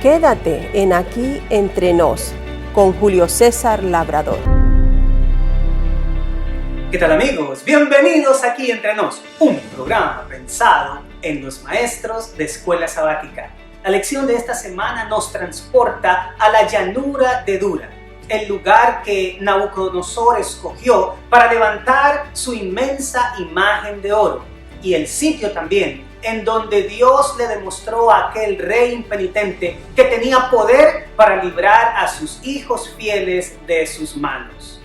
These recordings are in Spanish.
Quédate en Aquí Entre Nos con Julio César Labrador. ¿Qué tal, amigos? Bienvenidos Aquí Entre Nos, un programa pensado en los maestros de escuela sabática. La lección de esta semana nos transporta a la llanura de Dura, el lugar que Nabucodonosor escogió para levantar su inmensa imagen de oro, y el sitio también en donde Dios le demostró a aquel rey impenitente que tenía poder para librar a sus hijos fieles de sus manos.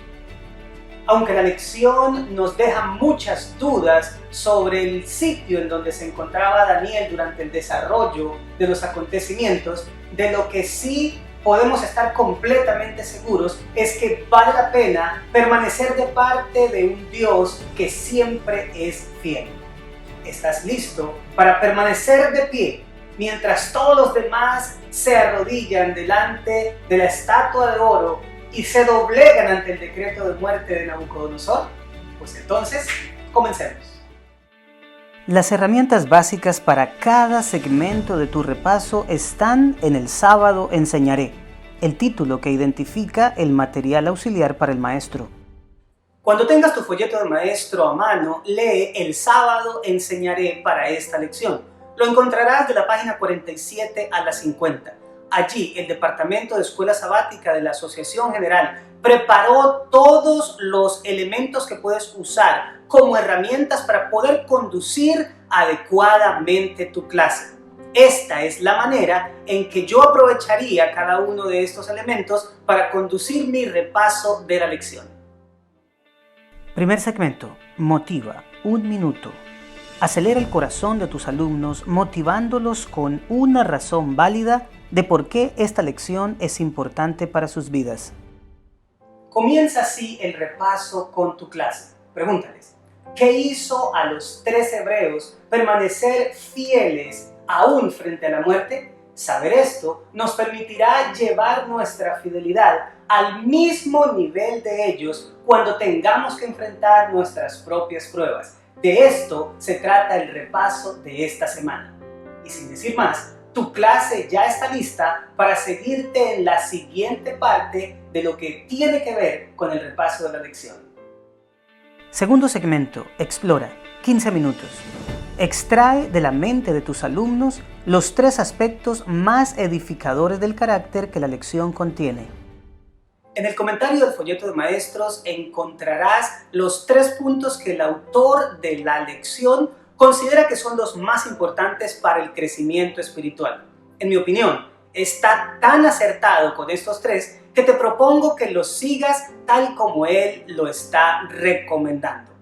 Aunque la lección nos deja muchas dudas sobre el sitio en donde se encontraba Daniel durante el desarrollo de los acontecimientos, de lo que sí podemos estar completamente seguros es que vale la pena permanecer de parte de un Dios que siempre es fiel. ¿Estás listo para permanecer de pie mientras todos los demás se arrodillan delante de la estatua de oro y se doblegan ante el decreto de muerte de Nabucodonosor? Pues entonces, comencemos. Las herramientas básicas para cada segmento de tu repaso están en El Sábado Enseñaré, el título que identifica el material auxiliar para el maestro. Cuando tengas tu folleto de maestro a mano, lee El Sábado Enseñaré para esta lección. Lo encontrarás de la página 47 a la 50. Allí, el Departamento de Escuela Sabática de la Asociación General preparó todos los elementos que puedes usar como herramientas para poder conducir adecuadamente tu clase. Esta es la manera en que yo aprovecharía cada uno de estos elementos para conducir mi repaso de la lección. Primer segmento, motiva, 1 minuto. Acelera el corazón de tus alumnos motivándolos con una razón válida de por qué esta lección es importante para sus vidas. Comienza así el repaso con tu clase. Pregúntales, ¿qué hizo a los 3 hebreos permanecer fieles aún frente a la muerte? Saber esto nos permitirá llevar nuestra fidelidad al mismo nivel de ellos cuando tengamos que enfrentar nuestras propias pruebas. De esto se trata el repaso de esta semana. Y sin decir más, tu clase ya está lista para seguirte en la siguiente parte de lo que tiene que ver con el repaso de la lección. Segundo segmento, explora, 15 minutos. Extrae de la mente de tus alumnos los 3 aspectos más edificadores del carácter que la lección contiene. En el comentario del folleto de maestros encontrarás los 3 puntos que el autor de la lección considera que son los más importantes para el crecimiento espiritual. En mi opinión, está tan acertado con estos 3 que te propongo que los sigas tal como él lo está recomendando.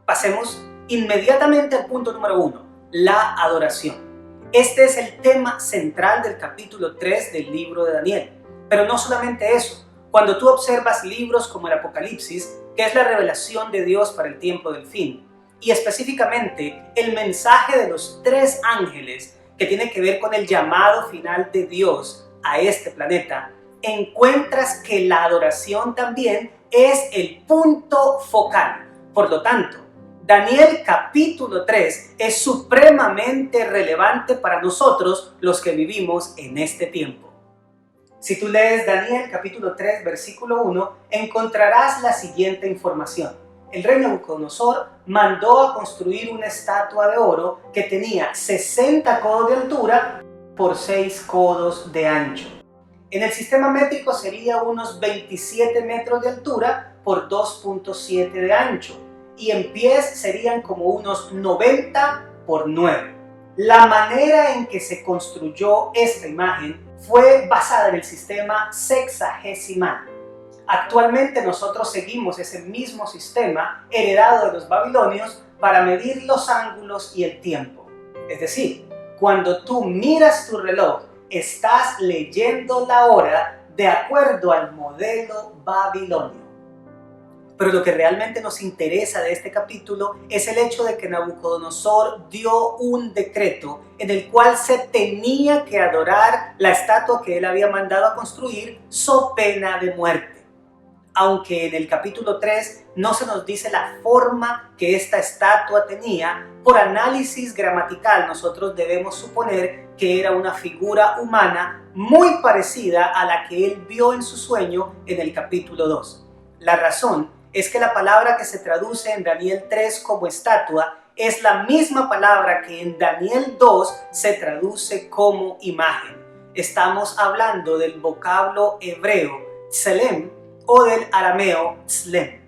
Pasemos inmediatamente al punto número 1, la adoración. Este es el tema central del capítulo 3 del libro de Daniel. Pero no solamente eso. Cuando tú observas libros como el Apocalipsis, que es la revelación de Dios para el tiempo del fin, y específicamente el mensaje de los 3 ángeles que tiene que ver con el llamado final de Dios a este planeta, encuentras que la adoración también es el punto focal. Por lo tanto, Daniel capítulo 3 es supremamente relevante para nosotros los que vivimos en este tiempo. Si tú lees Daniel capítulo 3 versículo 1, encontrarás la siguiente información. El rey Nabucodonosor mandó a construir una estatua de oro que tenía 60 codos de altura por 6 codos de ancho. En el sistema métrico sería unos 27 metros de altura por 2.7 de ancho. Y en pies serían como unos 90 por 9. La manera en que se construyó esta imagen fue basada en el sistema sexagesimal. Actualmente nosotros seguimos ese mismo sistema heredado de los babilonios para medir los ángulos y el tiempo. Es decir, cuando tú miras tu reloj, estás leyendo la hora de acuerdo al modelo babilonio. Pero lo que realmente nos interesa de este capítulo es el hecho de que Nabucodonosor dio un decreto en el cual se tenía que adorar la estatua que él había mandado a construir so pena de muerte. Aunque en el capítulo 3 no se nos dice la forma que esta estatua tenía, por análisis gramatical nosotros debemos suponer que era una figura humana muy parecida a la que él vio en su sueño en el capítulo 2. La razón es que la palabra que se traduce en Daniel 3 como estatua es la misma palabra que en Daniel 2 se traduce como imagen. Estamos hablando del vocablo hebreo tselem o del arameo tzlem.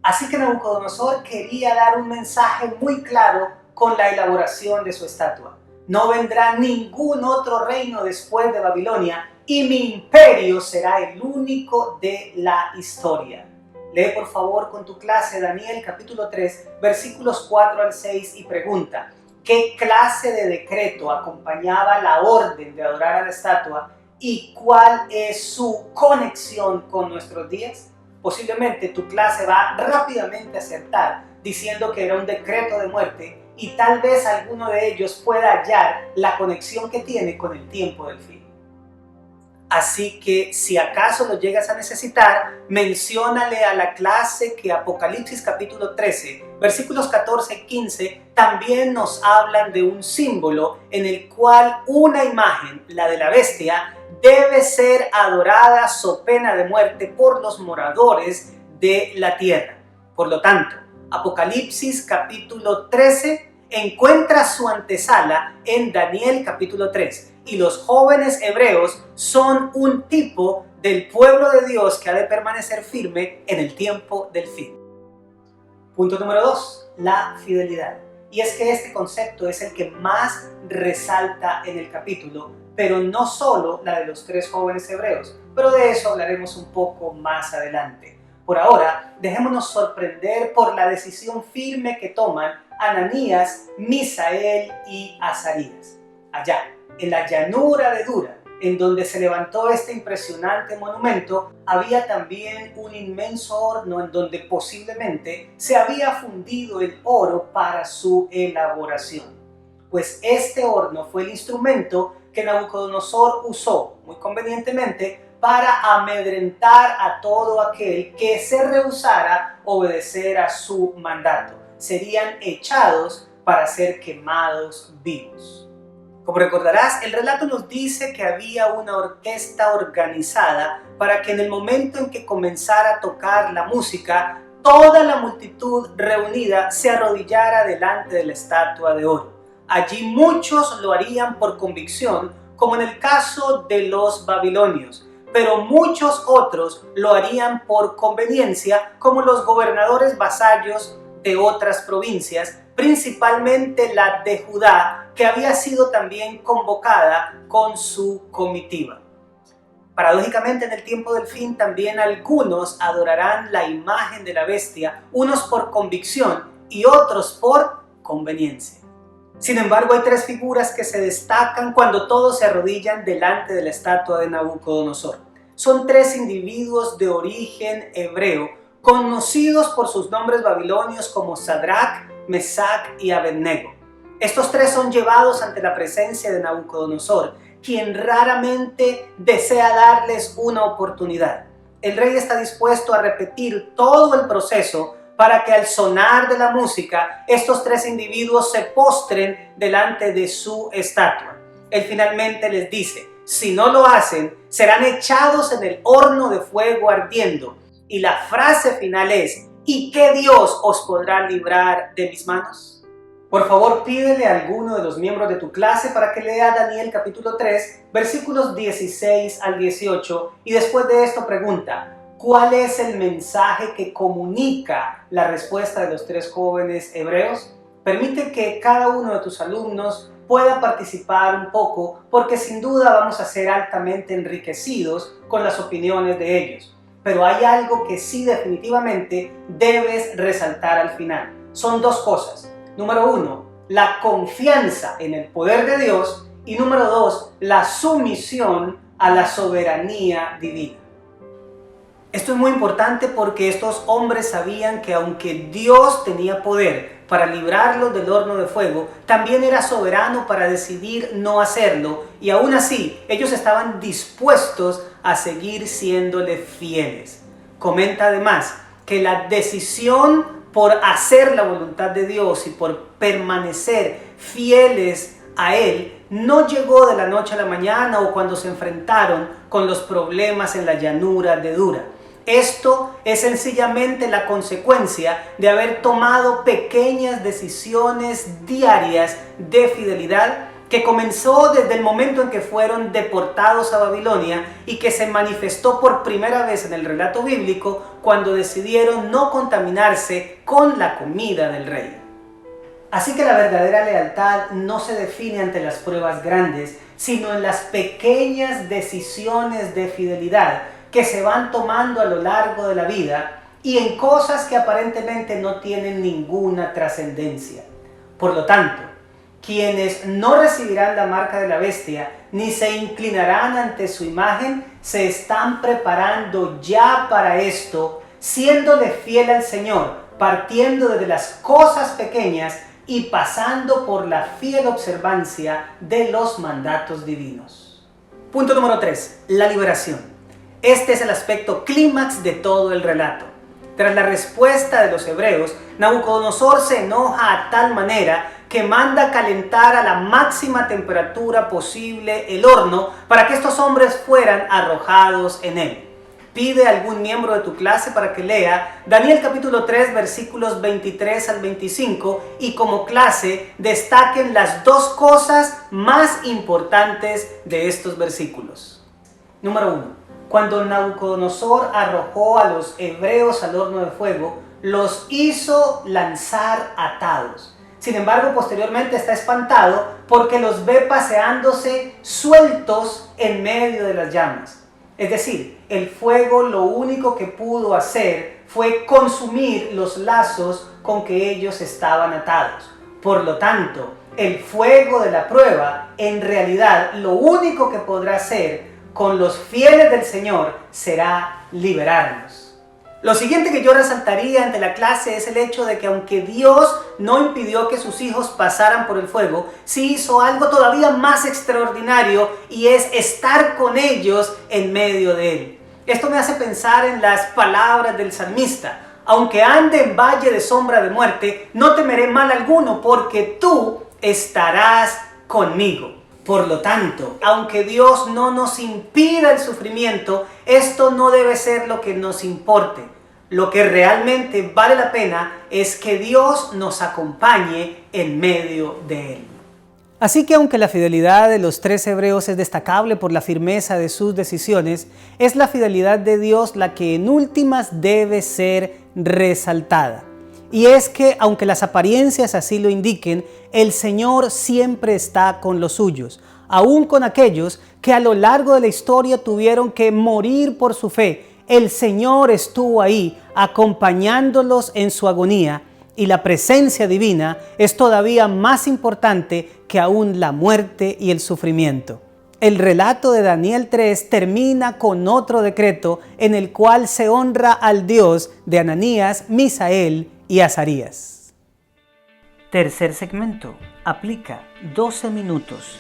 Así que Nabucodonosor quería dar un mensaje muy claro con la elaboración de su estatua. No vendrá ningún otro reino después de Babilonia y mi imperio será el único de la historia. Lee por favor con tu clase Daniel capítulo 3 versículos 4 al 6 y pregunta: ¿qué clase de decreto acompañaba la orden de adorar a la estatua y cuál es su conexión con nuestros días? Posiblemente tu clase va rápidamente a acertar diciendo que era un decreto de muerte y tal vez alguno de ellos pueda hallar la conexión que tiene con el tiempo del fin. Así que si acaso lo llegas a necesitar, menciónale a la clase que Apocalipsis capítulo 13, versículos 14 y 15 también nos hablan de un símbolo en el cual una imagen, la de la bestia, debe ser adorada so pena de muerte por los moradores de la tierra. Por lo tanto, Apocalipsis capítulo 13 encuentra su antesala en Daniel capítulo 3 y los jóvenes hebreos son un tipo del pueblo de Dios que ha de permanecer firme en el tiempo del fin. Punto número 2, la fidelidad. Y es que este concepto es el que más resalta en el capítulo, pero no solo la de los 3 jóvenes hebreos, pero de eso hablaremos un poco más adelante. Por ahora, dejémonos sorprender por la decisión firme que toman Ananías, Misael y Azarías. Allá, en la llanura de Dura, en donde se levantó este impresionante monumento, había también un inmenso horno en donde posiblemente se había fundido el oro para su elaboración. Pues este horno fue el instrumento que Nabucodonosor usó, muy convenientemente, para amedrentar a todo aquel que se rehusara obedecer a su mandato. Serían echados para ser quemados vivos. Como recordarás, el relato nos dice que había una orquesta organizada para que en el momento en que comenzara a tocar la música, toda la multitud reunida se arrodillara delante de la estatua de oro. Allí muchos lo harían por convicción, como en el caso de los babilonios, pero muchos otros lo harían por conveniencia, como los gobernadores vasallos de otras provincias, principalmente la de Judá, que había sido también convocada con su comitiva. Paradójicamente, en el tiempo del fin también algunos adorarán la imagen de la bestia, unos por convicción y otros por conveniencia. Sin embargo, hay 3 figuras que se destacan cuando todos se arrodillan delante de la estatua de Nabucodonosor. Son 3 individuos de origen hebreo, conocidos por sus nombres babilonios como Sadrach, Mesach y Abednego. Estos 3 son llevados ante la presencia de Nabucodonosor, quien raramente desea darles una oportunidad. El rey está dispuesto a repetir todo el proceso para que al sonar de la música, estos 3 individuos se postren delante de su estatua. Él finalmente les dice: si no lo hacen, serán echados en el horno de fuego ardiendo. Y la frase final es: ¿y qué Dios os podrá librar de mis manos? Por favor, pídele a alguno de los miembros de tu clase para que lea Daniel capítulo 3, versículos 16 al 18, y después de esto pregunta: ¿cuál es el mensaje que comunica la respuesta de los 3 jóvenes hebreos? Permite que cada uno de tus alumnos pueda participar un poco, porque sin duda vamos a ser altamente enriquecidos con las opiniones de ellos. Pero hay algo que sí definitivamente debes resaltar al final. Son 2 cosas. Número 1, la confianza en el poder de Dios, y número 2, la sumisión a la soberanía divina. Esto es muy importante porque estos hombres sabían que aunque Dios tenía poder para librarlos del horno de fuego, también era soberano para decidir no hacerlo, y aún así ellos estaban dispuestos a seguir siéndole fieles. Comenta además que la decisión por hacer la voluntad de Dios y por permanecer fieles a Él no llegó de la noche a la mañana o cuando se enfrentaron con los problemas en la llanura de Dura. Esto es sencillamente la consecuencia de haber tomado pequeñas decisiones diarias de fidelidad que comenzó desde el momento en que fueron deportados a Babilonia y que se manifestó por primera vez en el relato bíblico cuando decidieron no contaminarse con la comida del rey. Así que la verdadera lealtad no se define ante las pruebas grandes, sino en las pequeñas decisiones de fidelidad que se van tomando a lo largo de la vida y en cosas que aparentemente no tienen ninguna trascendencia. Por lo tanto, quienes no recibirán la marca de la bestia ni se inclinarán ante su imagen, se están preparando ya para esto, siéndole fiel al Señor, partiendo desde las cosas pequeñas y pasando por la fiel observancia de los mandatos divinos. Punto número 3. La liberación. Este es el aspecto clímax de todo el relato. Tras la respuesta de los hebreos, Nabucodonosor se enoja a tal manera que manda calentar a la máxima temperatura posible el horno para que estos hombres fueran arrojados en él. Pide a algún miembro de tu clase para que lea Daniel capítulo 3 versículos 23 al 25 y como clase destaquen las dos cosas más importantes de estos versículos. Número 1. Cuando Nabucodonosor arrojó a los hebreos al horno de fuego, los hizo lanzar atados. Sin embargo, posteriormente está espantado porque los ve paseándose sueltos en medio de las llamas. Es decir, el fuego lo único que pudo hacer fue consumir los lazos con que ellos estaban atados. Por lo tanto, el fuego de la prueba, en realidad, lo único que podrá hacer con los fieles del Señor será liberarnos. Lo siguiente que yo resaltaría ante la clase es el hecho de que aunque Dios no impidió que sus hijos pasaran por el fuego, sí hizo algo todavía más extraordinario y es estar con ellos en medio de él. Esto me hace pensar en las palabras del salmista. Aunque ande en valle de sombra de muerte, no temeré mal alguno porque tú estarás conmigo. Por lo tanto, aunque Dios no nos impida el sufrimiento, esto no debe ser lo que nos importe. Lo que realmente vale la pena es que Dios nos acompañe en medio de él. Así que aunque la fidelidad de los 3 hebreos es destacable por la firmeza de sus decisiones, es la fidelidad de Dios la que en últimas debe ser resaltada. Y es que, aunque las apariencias así lo indiquen, el Señor siempre está con los suyos, aún con aquellos que a lo largo de la historia tuvieron que morir por su fe. El Señor estuvo ahí acompañándolos en su agonía y la presencia divina es todavía más importante que aún la muerte y el sufrimiento. El relato de Daniel 3 termina con otro decreto en el cual se honra al Dios de Ananías, Misael y Azarías. Tercer segmento. Aplica 12 minutos.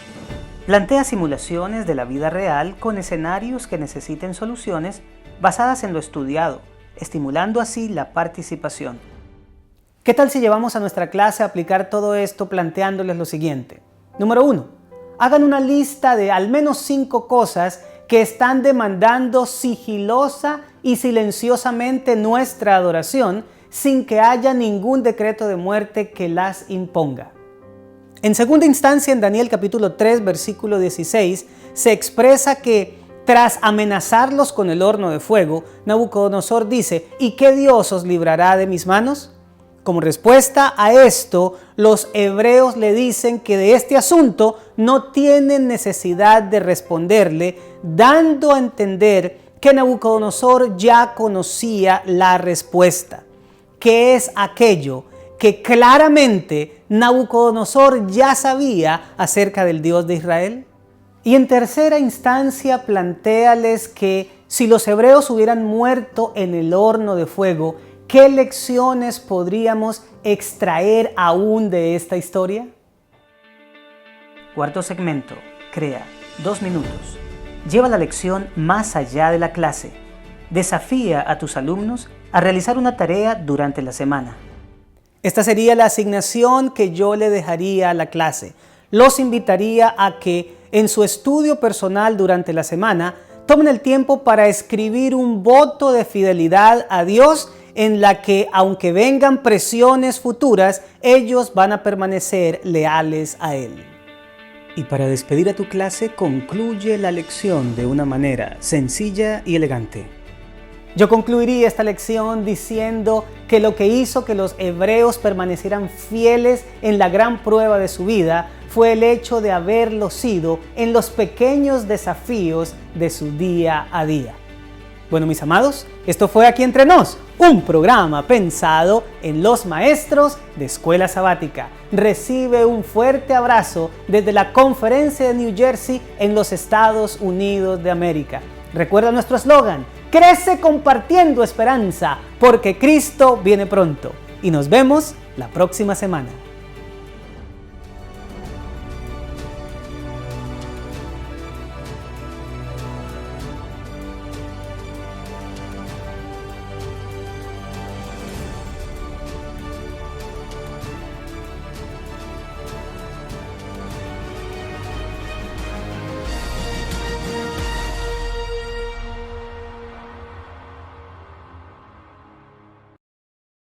Plantea simulaciones de la vida real con escenarios que necesiten soluciones basadas en lo estudiado, estimulando así la participación. ¿Qué tal si llevamos a nuestra clase a aplicar todo esto planteándoles lo siguiente? Número 1. Hagan una lista de al menos 5 cosas que están demandando sigilosa y silenciosamente nuestra adoración sin que haya ningún decreto de muerte que las imponga. En segunda instancia, en Daniel capítulo 3, versículo 16, se expresa que tras amenazarlos con el horno de fuego, Nabucodonosor dice, ¿y qué Dios os librará de mis manos? Como respuesta a esto, los hebreos le dicen que de este asunto no tienen necesidad de responderle, dando a entender que Nabucodonosor ya conocía la respuesta. ¿Qué es aquello que claramente Nabucodonosor ya sabía acerca del Dios de Israel? Y en tercera instancia, plantéales que si los hebreos hubieran muerto en el horno de fuego, ¿qué lecciones podríamos extraer aún de esta historia? Cuarto segmento. Crea 2 minutos. Lleva la lección más allá de la clase. Desafía a tus alumnos a realizar una tarea durante la semana. Esta sería la asignación que yo le dejaría a la clase. Los invitaría a que en su estudio personal durante la semana tomen el tiempo para escribir un voto de fidelidad a Dios en la que, aunque vengan presiones futuras, ellos van a permanecer leales a Él. Y para despedir a tu clase, concluye la lección de una manera sencilla y elegante. Yo concluiría esta lección diciendo que lo que hizo que los hebreos permanecieran fieles en la gran prueba de su vida fue el hecho de haberlo sido en los pequeños desafíos de su día a día. Bueno, mis amados, esto fue Aquí Entre Nos, un programa pensado en los maestros de Escuela Sabática. Recibe un fuerte abrazo desde la Conferencia de New Jersey en los Estados Unidos de América. Recuerda nuestro eslogan: crece compartiendo esperanza, porque Cristo viene pronto. Y nos vemos la próxima semana.